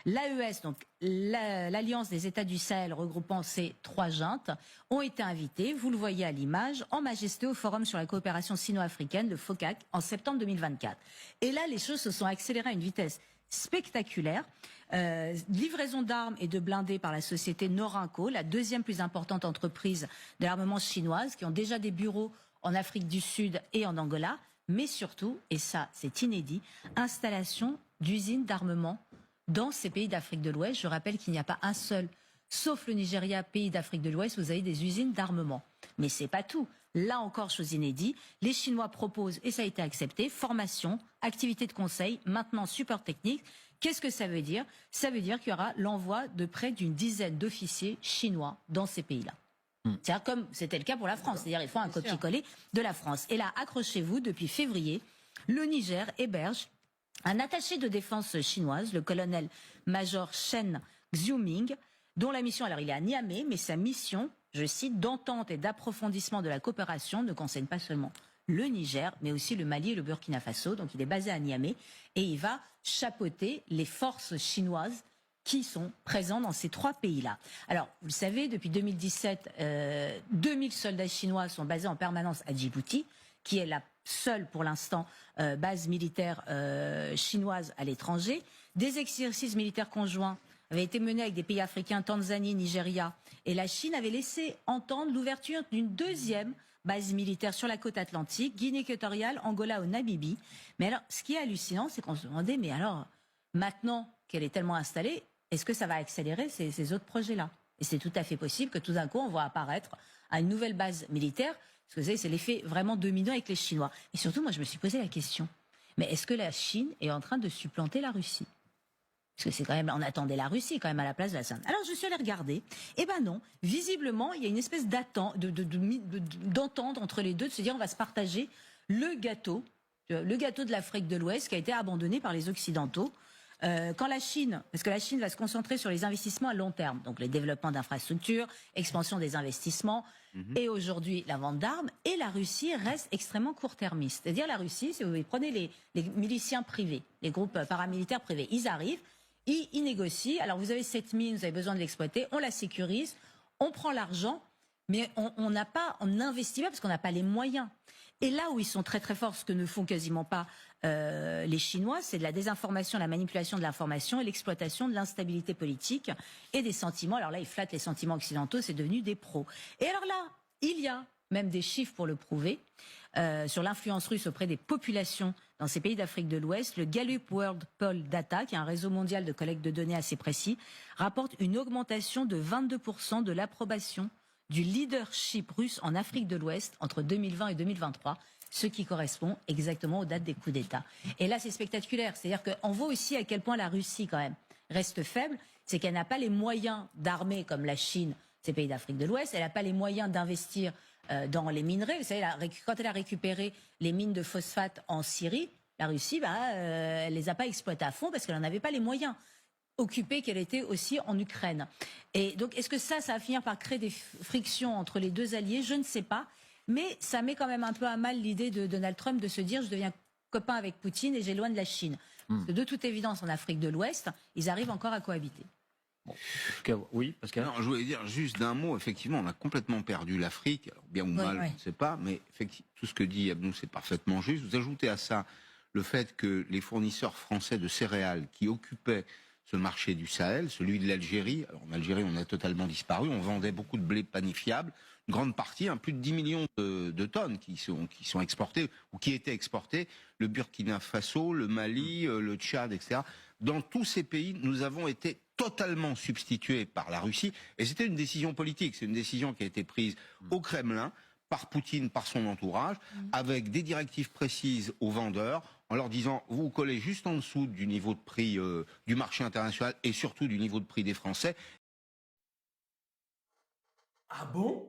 L'AES, donc l'Alliance des États du Sahel regroupant ces 3 juntes, ont été invités, vous le voyez à l'image, en majesté au Forum sur la coopération sino-africaine, le FOCAC, en septembre 2024. Et là, les choses se sont accélérées à une vitesse spectaculaire. Livraison d'armes et de blindés par la société Norinco, la deuxième plus importante entreprise de l'armement chinoise, qui ont déjà des bureaux en Afrique du Sud et en Angola, mais surtout, et ça c'est inédit, installation d'usines d'armement dans ces pays d'Afrique de l'Ouest. Je rappelle qu'il n'y a pas un seul, sauf le Nigeria, pays d'Afrique de l'Ouest, où vous avez des usines d'armement. Mais c'est pas tout. Là encore, chose inédite, les Chinois proposent, et ça a été accepté, formation, activité de conseil, maintenance, support technique. Qu'est-ce que ça veut dire? Ça veut dire qu'il y aura l'envoi de près d'une dizaine d'officiers chinois dans ces pays-là. C'est-à-dire comme c'était le cas pour la France, c'est-à-dire ils font un copier-coller de la France. Et là, accrochez-vous, depuis février, le Niger héberge un attaché de défense chinoise, le colonel-major Chen Xiuming, dont la mission, alors il est à Niamey, mais sa mission, je cite, d'entente et d'approfondissement de la coopération ne concerne pas seulement le Niger, mais aussi le Mali et le Burkina Faso. Donc il est basé à Niamey et il va chapeauter les forces chinoises qui sont présents dans ces 3 pays-là. Alors, vous le savez, depuis 2017, 2000 soldats chinois sont basés en permanence à Djibouti, qui est la seule, pour l'instant, base militaire chinoise à l'étranger. Des exercices militaires conjoints avaient été menés avec des pays africains, Tanzanie, Nigeria, et la Chine avait laissé entendre l'ouverture d'une deuxième base militaire sur la côte atlantique, Guinée équatoriale, Angola ou Namibie. Mais alors, ce qui est hallucinant, c'est qu'on se demandait, mais alors, maintenant qu'elle est tellement installée, est-ce que ça va accélérer ces autres projets-là? Et c'est tout à fait possible que tout d'un coup, on voit apparaître à une nouvelle base militaire, parce que vous savez, c'est l'effet vraiment dominant avec les Chinois. Et surtout, moi, je me suis posé la question, mais est-ce que la Chine est en train de supplanter la Russie? Parce que c'est quand même, on attendait la Russie quand même à la place de la Chine. Alors je suis allée regarder, et ben non, visiblement, il y a une espèce d'entente entre les deux, de se dire on va se partager le gâteau de l'Afrique de l'Ouest qui a été abandonné par les Occidentaux. Quand la Chine, parce que la Chine va se concentrer sur les investissements à long terme, donc le développement d'infrastructures, expansion des investissements, et aujourd'hui la vente d'armes, et la Russie reste extrêmement court-termiste. C'est-à-dire la Russie, si vous prenez les miliciens privés, les groupes paramilitaires privés, ils arrivent, ils négocient, alors vous avez cette mine, vous avez besoin de l'exploiter, on la sécurise, on prend l'argent, mais on n'investit pas parce qu'on n'a pas les moyens. Et là où ils sont très très forts, ce que ne font quasiment pas les Chinois, c'est de la désinformation, la manipulation de l'information et l'exploitation de l'instabilité politique et des sentiments. Alors là, ils flattent les sentiments occidentaux, c'est devenu des pros. Et alors là, il y a même des chiffres pour le prouver, sur l'influence russe auprès des populations dans ces pays d'Afrique de l'Ouest. Le Gallup World Poll Data, qui est un réseau mondial de collecte de données assez précis, rapporte une augmentation de 22% de l'approbation du leadership russe en Afrique de l'Ouest entre 2020 et 2023, ce qui correspond exactement aux dates des coups d'État. Et là, c'est spectaculaire. C'est-à-dire qu'on voit aussi à quel point la Russie, quand même, reste faible. C'est qu'elle n'a pas les moyens d'armer comme la Chine, ces pays d'Afrique de l'Ouest. Elle n'a pas les moyens d'investir dans les minerais. Vous savez, quand elle a récupéré les mines de phosphate en Syrie, la Russie, elle les a pas exploitées à fond parce qu'elle n'en avait pas les moyens. Occupée qu'elle était aussi en Ukraine. Et donc, est-ce que ça va finir par créer des frictions entre les deux alliés? Je ne sais pas. Mais ça met quand même un peu à mal l'idée de Donald Trump de se dire je deviens copain avec Poutine et j'éloigne la Chine. Parce que de toute évidence, en Afrique de l'Ouest, ils arrivent encore à cohabiter. Bon. Oui, Pascal. Non, je voulais dire juste d'un mot, effectivement, on a complètement perdu l'Afrique, alors bien ou mal, je ne sais pas, mais effectivement, tout ce que dit Abnou, c'est parfaitement juste. Vous ajoutez à ça le fait que les fournisseurs français de céréales qui occupaient ce marché du Sahel, celui de l'Algérie. Alors en Algérie, on a totalement disparu. On vendait beaucoup de blé panifiable. Une grande partie, plus de 10 millions de tonnes qui sont exportées ou qui étaient exportées. Le Burkina Faso, le Mali, le Tchad, etc. Dans tous ces pays, nous avons été totalement substitués par la Russie. Et c'était une décision politique. C'est une décision qui a été prise au Kremlin, par Poutine, par son entourage, avec des directives précises aux vendeurs, en leur disant, vous collez juste en dessous du niveau de prix du marché international et surtout du niveau de prix des Français. Ah bon ?